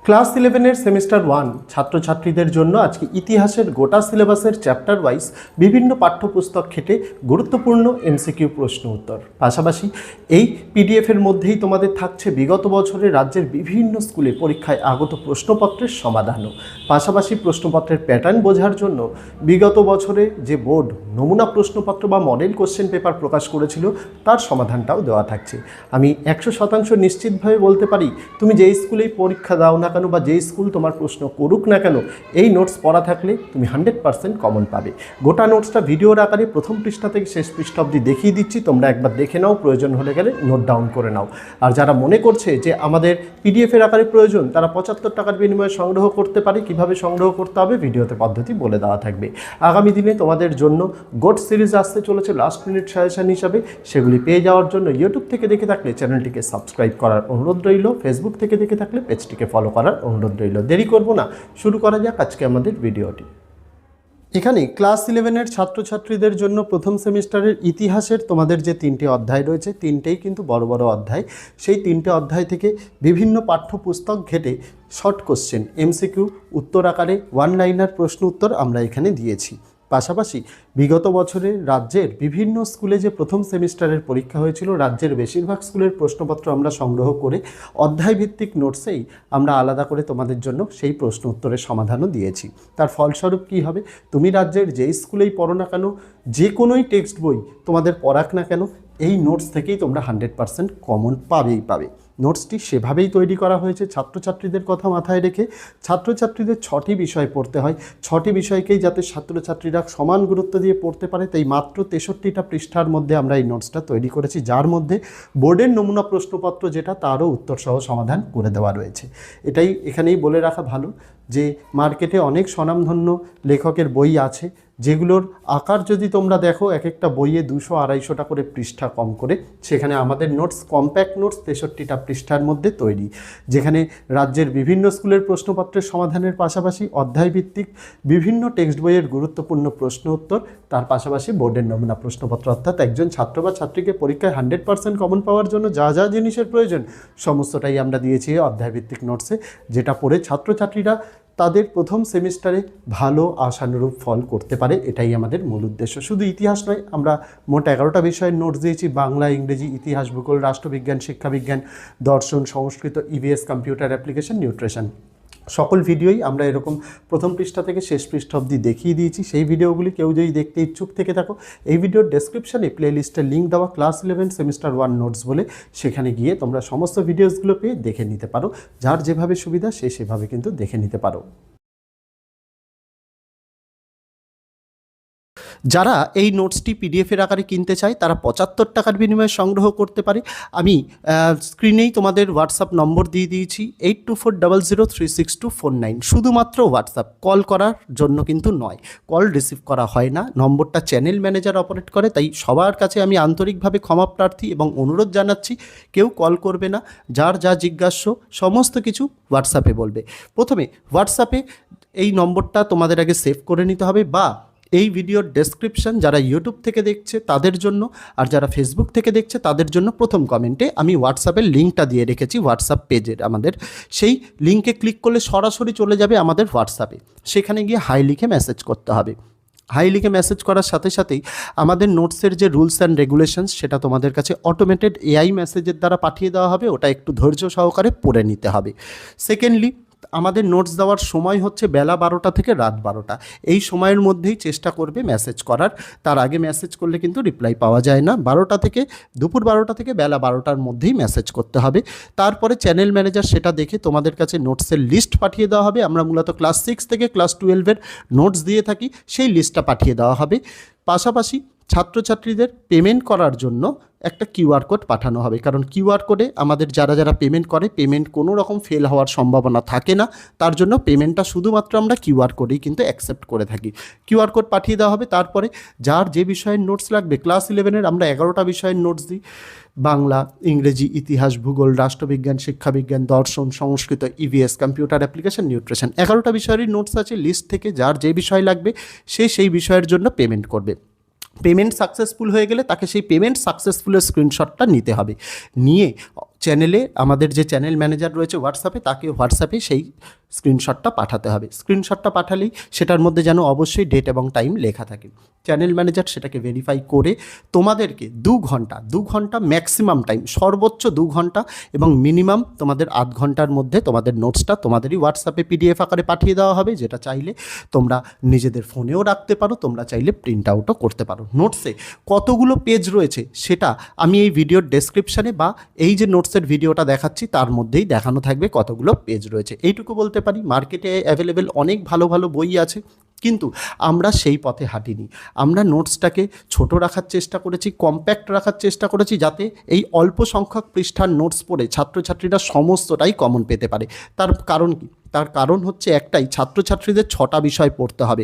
Class 11-এর semester 1 ছাত্রছাত্রীদের জন্য আজকে ইতিহাসের গোটা সিলেবাসের চ্যাপ্টার ওয়াইজ বিভিন্ন পাঠ্যপুস্তক ঘেঁটে গুরুত্বপূর্ণ এমসিকিউ প্রশ্ন উত্তর। পাশাপাশি এই পিডিএফের মধ্যেই তোমাদের থাকছে বিগত বছরে রাজ্যের বিভিন্ন স্কুলে পরীক্ষায় আগত প্রশ্নপত্রের সমাধানও। পাশাপাশি প্রশ্নপত্রের প্যাটার্ন বোঝার জন্য বিগত বছরে যে বোর্ড নমুনা প্রশ্নপত্র বা মডেল কোশ্চেন পেপার প্রকাশ করেছিল তার সমাধানটাও দেওয়া থাকছে। আমি 100% নিশ্চিতভাবে বলতে পারি, তুমি যেই স্কুলেই পরীক্ষা দাও না কেন বা যেই স্কুল তোমার প্রশ্ন করুক না কেন, এই নোটস পড়া থাকলে তুমি 100% কমন পাবে। গোটা নোটসটা ভিডিওর আকারে প্রথম পৃষ্ঠা থেকে শেষ পৃষ্ঠা অবধি দেখিয়ে দিচ্ছি, তোমরা একবার দেখে নাও, প্রয়োজন হলে গেলে নোট ডাউন করে নাও। আর যারা মনে করছে যে আমাদের পিডিএফের আকারে প্রয়োজন, তারা 75 টাকার বিনিময়ে সংগ্রহ করতে পারে। কিভাবে সংগ্রহ করতে হবে ভিডিওতে পদ্ধতি বলে দেওয়া থাকবে। আগামী দিনে তোমাদের জন্য গোট সিরিজ আসতে চলেছে লাস্ট মিনিট সাজেশন হিসাবে, সেগুলি পেয়ে যাওয়ার জন্য ইউটিউব থেকে দেখে থাকলে চ্যানেলটিকে সাবস্ক্রাইব করার অনুরোধ রইল, ফেসবুক থেকে দেখে থাকলে পেজটিকে ফলো করার অনুরোধ রইল। দেরি করব না, শুরু করা যাক আজকে আমাদের ভিডিওটি। এখানে ক্লাস 11-এর ছাত্রছাত্রীদের জন্য প্রথম সেমিস্টারের ইতিহাসের তোমাদের যে 3টে অধ্যায় রয়েছে, 3টেই কিন্তু বড় বড় অধ্যায়। সেই 3টে অধ্যায় থেকে বিভিন্ন পাঠ্যপুস্তক ঘেটে শর্ট কোশ্চেন এমসিকিউ উত্তর আকারে ওয়ান লাইনার প্রশ্ন উত্তর আমরা এখানে দিয়েছি। পাশাপাশি বিগত বছরে রাজ্যের বিভিন্ন স্কুলে যে প্রথম সেমিস্টারের পরীক্ষা হয়েছিল, রাজ্যের বেশিরভাগ স্কুলের প্রশ্নপত্র আমরা সংগ্রহ করে অধ্যায়ভিত্তিক নোটসেই আমরা আলাদা করে তোমাদের জন্য সেই প্রশ্ন উত্তরের সমাধানও দিয়েছি। তার ফলস্বরূপ কী হবে, তুমি রাজ্যের যেই স্কুলেই পড়ো না কেন, যে কোনোই টেক্সট বই তোমাদের পড়াক না কেন, এই নোটস থেকেই তোমরা 100% কমন পাবে। নোটসটি সেভাবেই তৈরি করা হয়েছে ছাত্রছাত্রীদের কথা মাথায় রেখে। ছাত্রছাত্রীদের 6টি বিষয় পড়তে হয়, 6টি বিষয়কেই যাতে ছাত্রছাত্রীরা সমান গুরুত্ব দিয়ে পড়তে পারে, তাই মাত্র 63টা পৃষ্ঠার মধ্যে আমরা এই নোটসটা তৈরি করেছি, যার মধ্যে বোর্ডের নমুনা প্রশ্নপত্র যেটা, তারও উত্তরসহ সমাধান করে দেওয়া রয়েছে। এটাই এখানেই বলে রাখা ভালো যে মার্কেটে অনেক স্বনামধন্য লেখকের বই আছে, যেগুলোর আকার যদি তোমরা দেখো, এক একটা বইয়ে 200-250টা করে পৃষ্ঠা কম করে। সেখানে আমাদের নোটস কম্প্যাক্ট নোটস 63টা পৃষ্ঠার মধ্যে তৈরি, যেখানে রাজ্যের বিভিন্ন স্কুলের প্রশ্নপত্রের সমাধানের পাশাপাশি অধ্যায়ভিত্তিক বিভিন্ন টেক্সট বইয়ের গুরুত্বপূর্ণ প্রশ্ন উত্তর, তার পাশাপাশি বোর্ডের নমুনা প্রশ্নপত্র, অর্থাৎ একজন ছাত্র বা ছাত্রীকে পরীক্ষায় 100% কমন পাওয়ার জন্য যা যা জিনিসের প্রয়োজন সমস্তটাই আমরা দিয়েছি অধ্যায়ভিত্তিক নোটসে, যেটা পড়ে ছাত্রছাত্রীরা তাদের প্রথম সেমিস্টারে ভালো আশানুরূপ ফল করতে পারে। এটাই আমাদের মূল উদ্দেশ্য। শুধু ইতিহাস নয়, আমরা মোট 11টা বিষয়ের নোটস দিয়েছি: বাংলা, ইংরেজি, ইতিহাস, ভূগোল, রাষ্ট্রবিজ্ঞান, শিক্ষাবিজ্ঞান, দর্শন, সংস্কৃত, ইভিএস, কম্পিউটার অ্যাপ্লিকেশন, নিউট্রিশন। সকল ভিডিওই আমরা এরকম প্রথম পৃষ্ঠা থেকে শেষ পৃষ্ঠা অবধি দেখিয়ে দিয়েছি। সেই ভিডিওগুলি কেউ যদি দেখতে ইচ্ছুক থেকে থাকো, এই ভিডিওর ডেসক্রিপশানে প্লেলিস্টের লিঙ্ক দেওয়া, ক্লাস 11 সেমিস্টার 1 নোটস বলে, সেখানে গিয়ে তোমরা সমস্ত ভিডিওসগুলো পেয়ে দেখে নিতে পারো। যার যেভাবে সুবিধা সে সেভাবে কিন্তু দেখে নিতে পারো। যারা এই নোটসটি পিডিএফের আকারে কিনতে চায়, তারা 75 টাকার বিনিময়ে সংগ্রহ করতে পারে। আমি স্ক্রিনেই তোমাদের হোয়াটসঅ্যাপ নম্বর দিয়ে দিয়েছি, 8240036249। শুধুমাত্র হোয়াটসঅ্যাপ, কল করার জন্য কিন্তু নয়, কল রিসিভ করা হয় না। নম্বরটা চ্যানেল ম্যানেজার অপারেট করে, তাই সবার কাছে আমি আন্তরিকভাবে ক্ষমা প্রার্থী এবং অনুরোধ জানাচ্ছি, কেউ কল করবে না। যার যা জিজ্ঞাস্য সমস্ত কিছু হোয়াটসঅ্যাপে বলবে। প্রথমে হোয়াটসঅ্যাপে এই নম্বরটা তোমাদের আগে সেভ করে নিতে হবে, বা এই ভিডিওর ডেসক্রিপশন যারা ইউটিউব থেকে দেখছে তাদের জন্য, আর যারা ফেসবুক থেকে দেখছে তাদের জন্য প্রথম কমেন্টে আমি হোয়াটসঅ্যাপের লিঙ্কটা দিয়ে রেখেছি, হোয়াটসঅ্যাপ পেজের আমাদের। সেই লিঙ্কে ক্লিক করলে সরাসরি চলে যাবে আমাদের হোয়াটসঅ্যাপে। সেখানে গিয়ে হাই লিখে মেসেজ করতে হবে। হাই লিখে মেসেজ করার সাথে সাথেই আমাদের নোটসের যে রুলস অ্যান্ড রেগুলেশনস, সেটা তোমাদের কাছে অটোমেটেড এআই মেসেজের দ্বারা পাঠিয়ে দেওয়া হবে। ওটা একটু ধৈর্য সহকারে পড়ে নিতে হবে। সেকেন্ডলি, আমাদের নোটস দেওয়ার সময় হচ্ছে বেলা 12টা থেকে রাত 12টা। এই সময়ের মধ্যেই চেষ্টা করবে মেসেজ করার। তার আগে মেসেজ করলে কিন্তু রিপ্লাই পাওয়া যায় না। দুপুর 12টা থেকে বেলা 12টার মধ্যেই মেসেজ করতে হবে। তারপরে চ্যানেল ম্যানেজার সেটা দেখে তোমাদের কাছে নোটসের লিস্ট পাঠিয়ে দেওয়া হবে। আমরা মূলত ক্লাস 6 থেকে ক্লাস 12-এর নোটস দিয়ে থাকি, সেই লিস্টটা পাঠিয়ে দেওয়া হবে। পাশাপাশি ছাত্রছাত্রীদের পেমেন্ট করার জন্য একটা কিউআর কোড পাঠানো হবে, কারণ কিউআর কোডে আমাদের যারা পেমেন্ট করে, পেমেন্ট কোনো রকম ফেল হওয়ার সম্ভাবনা থাকে না। তার জন্য পেমেন্টটা শুধুমাত্র আমরা কিউআর কোডেই কিন্তু অ্যাকসেপ্ট করে থাকি। কিউআর কোড পাঠিয়ে দেওয়া হবে। তারপরে যার যে বিষয়ের নোটস লাগবে, ক্লাস 11-এর আমরা 11টা বিষয়ের নোটস দিই: বাংলা, ইংরেজি, ইতিহাস, ভূগোল, রাষ্ট্রবিজ্ঞান, শিক্ষাবিজ্ঞান, দর্শন, সংস্কৃত, ইভিএস, কম্পিউটার অ্যাপ্লিকেশন, নিউট্রিশন। 11টা বিষয়েরই নোটস আছে। লিস্ট থেকে যার যে বিষয় লাগবে সে সেই বিষয়ের জন্য পেমেন্ট করবে। পেমেন্ট সাকসেসফুল হয়ে গেলে তাকে সেই পেমেন্ট সাকসেসফুলের স্ক্রিনশটটা নিতে হবে। নিয়ে চ্যানেলে আমাদের যে চ্যানেল ম্যানেজার রয়েছে হোয়াটসঅ্যাপে, তাকে হোয়াটসঅ্যাপে সেই স্ক্রিনশটটা পাঠাতে হবে। স্ক্রিনশটটা পাঠালেই সেটার মধ্যে যেন অবশ্যই ডেট এবং টাইম লেখা থাকে। চ্যানেল ম্যানেজার সেটাকে ভেরিফাই করে তোমাদেরকে 2 ঘন্টা ম্যাক্সিমাম টাইম, সর্বোচ্চ 2 ঘন্টা এবং মিনিমাম তোমাদের আধ ঘন্টার মধ্যে তোমাদের নোটসটা তোমাদেরই হোয়াটসঅ্যাপে পিডিএফ আকারে পাঠিয়ে দেওয়া হবে, যেটা চাইলে তোমরা নিজেদের ফোনেও রাখতে পারো, তোমরা চাইলে প্রিন্ট আউটও করতে পারো। নোটসে কতগুলো পেজ রয়েছে সেটা আমি এই ভিডিওর ডেসক্রিপশানে বা এই যে নোটসের ভিডিওটা দেখাচ্ছি তার মধ্যেই দেখানো থাকবে কতগুলো পেজ রয়েছে। এইটুকু বলতে পারি, মার্কেটে অ্যাভেলেবেল অনেক ভালো ভালো বই আছে, কিন্তু আমরা সেই পথে হাঁটিনি। আমরা নোটসটাকে ছোট রাখার চেষ্টা করেছি, কম্প্যাক্ট রাখার চেষ্টা করেছি, যাতে এই অল্প সংখ্যক পৃষ্ঠার নোটস পড়ে ছাত্রছাত্রীরা সমস্তটাই কমন পেতে পারে। তার কারণ কি? তার কারণ হচ্ছে একটাই, ছাত্রছাত্রীদের 6টা বিষয় পড়তে হবে।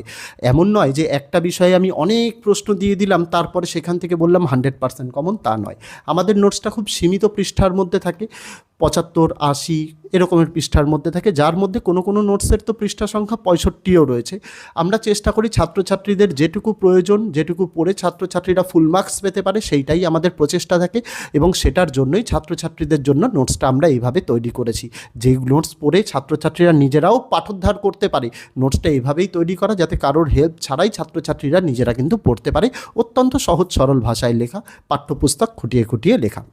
এমন নয় যে একটা বিষয়ে আমি অনেক প্রশ্ন দিয়ে দিলাম তারপরে সেখান থেকে বললাম 100% কমন, তা নয়। আমাদের নোটসটা খুব সীমিত পৃষ্ঠার মধ্যে থাকে, 75, 80 এরকমের পৃষ্ঠার মধ্যে থাকে, যার মধ্যে কোনো কোনো নোটসের তো পৃষ্ঠা সংখ্যা 65ও রয়েছে। আমরা চেষ্টা করি ছাত্রছাত্রীদের যেটুকু প্রয়োজন, যেটুকু পড়ে ছাত্রছাত্রীরা ফুল মার্কস পেতে পারে, সেইটাই আমাদের প্রচেষ্টা থাকে এবং সেটার জন্যই ছাত্রছাত্রীদের জন্য নোটসটা আমরা এইভাবে তৈরি করেছি। যেই নোটস পড়ে ছাত্রছাত্রীরা নিজেরাও পাঠোদ্ধার করতে পারে, নোটসটা এভাবেই তৈরি করা যাতে কারোর হেল্প ছাড়াই ছাত্রছাত্রীরা নিজেরা কিন্তু পড়তে পারে। অত্যন্ত সহজ সরল ভাষায় লেখা, পাঠ্যপুস্তক খুঁটিয়ে খুঁটিয়ে লেখা।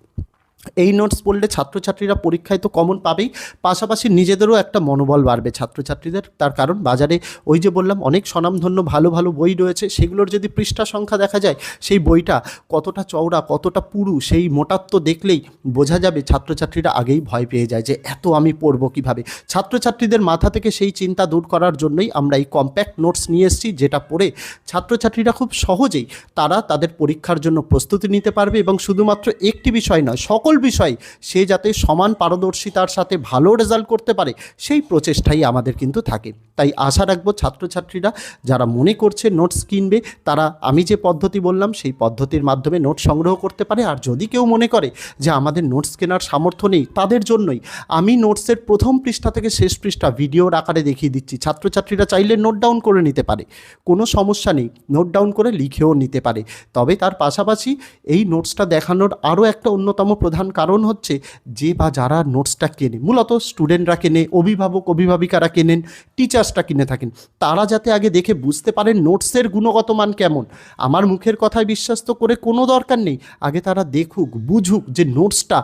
এই নোটস পড়লে ছাত্রছাত্রীরা পরীক্ষায় তো কমন পাবেই, পাশাপাশি নিজেদেরও একটা মনোবল বাড়বে ছাত্রছাত্রীদের। তার কারণ বাজারে ওই যে বললাম অনেক স্বনামধন্য ভালো ভালো বই রয়েছে, সেগুলোর যদি পৃষ্ঠা সংখ্যা দেখা যায়, সেই বইটা কতটা চওড়া কতটা পুরু সেই মোটাত্ব দেখলেই বোঝা যাবে ছাত্রছাত্রীরা আগেই ভয় পেয়ে যায় যে এত আমি পড়বো কীভাবে। ছাত্রছাত্রীদের মাথা থেকে সেই চিন্তা দূর করার জন্যই আমরা এই কম্প্যাক্ট নোটস নিয়ে এসেছি, যেটা পড়ে ছাত্রছাত্রীরা খুব সহজেই তারা তাদের পরীক্ষার জন্য প্রস্তুতি নিতে পারবে এবং শুধুমাত্র একটি বিষয় নয়, সকল বিষয় সে যাতে সমান পারদর্শিতার সাথে ভালো রেজাল্ট করতে পারে সেই প্রচেষ্টাই আমাদের কিন্তু থাকে। তাই আশা রাখবো ছাত্রছাত্রীরা যারা মনে করছে নোটস কিনবে, তারা আমি যে পদ্ধতি বললাম সেই পদ্ধতির মাধ্যমে নোট সংগ্রহ করতে পারে। আর যদি কেউ মনে করে যে আমাদের নোটস কেনার সামর্থ্য নেই, তাদের জন্যই আমি নোটসের প্রথম পৃষ্ঠা থেকে শেষ পৃষ্ঠা ভিডিওর আকারে দেখিয়ে দিচ্ছি। ছাত্রছাত্রীরা চাইলে নোট ডাউন করে নিতে পারে, কোনো সমস্যা নেই, নোট ডাউন করে লিখেও নিতে পারে। তবে তার পাশাপাশি এই নোটসটা দেখানোর আরও একটা অন্যতম প্রধান কারণ হচ্ছে, যে বা যারা নোটসটা কেনে, মূলত স্টুডেন্টরা কেনে, অভিভাবক অভিভাবিকারা কেনেন, টিচার্সরা কিনে থাকেন, তারা যাতে আগে দেখে বুঝতে পারেন নোটসের গুণগত মান কেমন। আমার মুখের কথায় বিশ্বাস তো করে কোনো দরকার নেই, আগে তারা দেখুক বুঝুক যে নোটসটা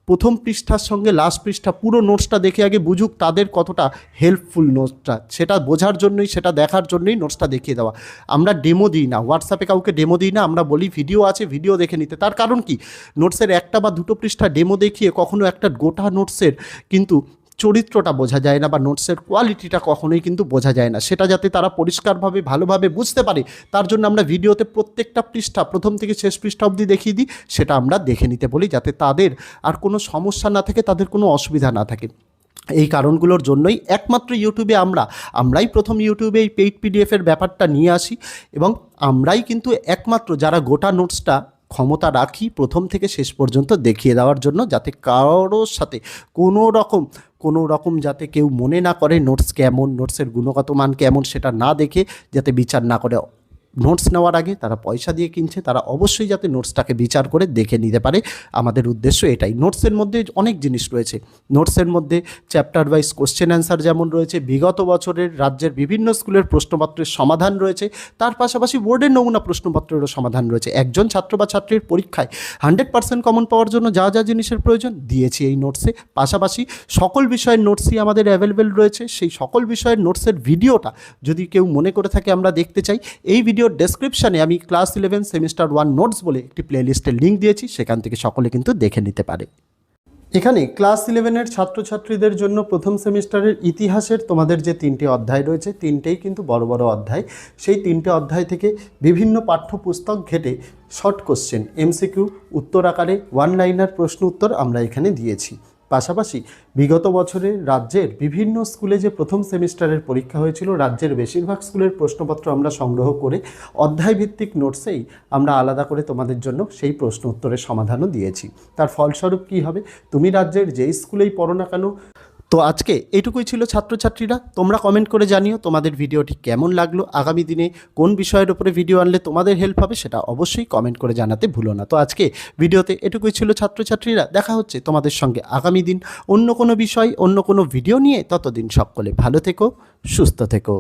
প্রথম পৃষ্ঠার সঙ্গে লাস্ট পৃষ্ঠা পুরো নোটসটা দেখে আগে বুঝুক তাদের কতটা হেল্পফুল নোটসটা, সেটা বোঝার জন্যই, সেটা দেখার জন্যই নোটসটা দেখিয়ে দেওয়া। আমরা ডেমো দিই না, হোয়াটসঅ্যাপে কাউকে ডেমো দিই না, আমরা বলি ভিডিও আছে ভিডিও দেখে নিতে। তার কারণ কি, নোটসের একটা বা দুটো পৃষ্ঠা ডেমো দেখিয়ে কখনো একটা গোটা নোটসের কিন্তু চরিত্রটা বোঝা যায় না বা নোটসের কোয়ালিটিটা কখনোই কিন্তু বোঝা যায় না। সেটা যাতে তারা পরিষ্কারভাবে ভালোভাবে বুঝতে পারে, তার জন্য আমরা ভিডিওতে প্রত্যেকটা পৃষ্ঠা প্রথম থেকে শেষ পৃষ্ঠা অবধি দেখিয়ে দিই, সেটা আমরা দেখে নিতে বলি যাতে তাদের আর কোনো সমস্যা না থাকে, তাদের কোনো অসুবিধা না থাকে। এই কারণগুলোর জন্যই একমাত্র ইউটিউবে আমরাই প্রথম ইউটিউবে এই পেইড পিডিএফের ব্যাপারটা নিয়ে আসি এবং আমরাই কিন্তু একমাত্র যারা গোটা নোটসটা ক্ষমতা রাখি প্রথম থেকে শেষ পর্যন্ত দেখিয়ে দেওয়ার জন্য, যাতে কারোর সাথে কোনো রকম যাতে কেউ মনে না করে নোটস কেমন, নোটসের গুণগত মান কেমন সেটা না দেখে যাতে বিচার না করে। নোটস নেওয়ার আগে তারা পয়সা দিয়ে কিনছে, তারা অবশ্যই যাতে নোটসটাকে বিচার করে দেখে নিতে পারে, আমাদের উদ্দেশ্য এটাই। নোটসের মধ্যে অনেক জিনিস রয়েছে, নোটসের মধ্যে চ্যাপ্টার ওয়াইজ কোশ্চেন অ্যান্সার যেমন রয়েছে, বিগত বছরের রাজ্যের বিভিন্ন স্কুলের প্রশ্নপত্রের সমাধান রয়েছে, তার পাশাপাশি বোর্ডের নমুনা প্রশ্নপত্রেরও সমাধান রয়েছে। একজন ছাত্র বা ছাত্রীর পরীক্ষায় 100% কমন পাওয়ার জন্য যা যা জিনিসের প্রয়োজন দিয়েছি এই নোটসে। পাশাপাশি সকল বিষয়ের নোটসই আমাদের অ্যাভেলেবেল রয়েছে। সেই সকল বিষয়ের নোটসের ভিডিওটা যদি কেউ মনে করে থাকে আমরা দেখতে চাই, এই ভিডিওর ডেসক্রিপশানে আমি ক্লাস 11 সেমিস্টার 1 নোটস বলে একটি প্লেলিস্টের লিঙ্ক দিয়েছি, সেখান থেকে সকলে কিন্তু দেখে নিতে পারে। এখানে ক্লাস 11-এর ছাত্রছাত্রীদের জন্য প্রথম সেমিস্টারের ইতিহাসের তোমাদের যে 3টে অধ্যায় রয়েছে, 3টেই কিন্তু বড় বড় অধ্যায়। সেই 3টে অধ্যায় থেকে বিভিন্ন পাঠ্যপুস্তক ঘেটে শর্ট কোশ্চেন এমসিকিউ উত্তর আকারে ওয়ান লাইনার প্রশ্ন উত্তর আমরা এখানে দিয়েছি। পাশাপাশি বিগত বছরে রাজ্যের বিভিন্ন স্কুলে যে প্রথম সেমিস্টারের পরীক্ষা হয়েছিল, রাজ্যের বেশিরভাগ স্কুলের প্রশ্নপত্র আমরা সংগ্রহ করে অধ্যায়ভিত্তিক নোটসেই আমরা আলাদা করে তোমাদের জন্য সেই প্রশ্ন উত্তরের সমাধানও দিয়েছি। তার ফলস্বরূপ কী হবে, তুমি রাজ্যের যেই স্কুলেই পড়ো না কেন, তো আজকে এটুকুই ছিল ছাত্রছাত্রীরা, তোমরা কমেন্ট করে জানিও তোমাদের ভিডিওটি কেমন লাগলো, আগামী দিনে কোন বিষয়ের উপরে ভিডিও আনলে তোমাদের হেল্প হবে সেটা অবশ্যই কমেন্ট করে জানাতে ভুলো না। তো আজকে ভিডিওতে এটুকুই ছিল ছাত্রছাত্রীরা, দেখা হচ্ছে তোমাদের সঙ্গে আগামী দিন অন্য কোনো বিষয় অন্য কোনো ভিডিও নিয়ে। ততদিন সকলে ভালো থেকো, সুস্থ থেকো।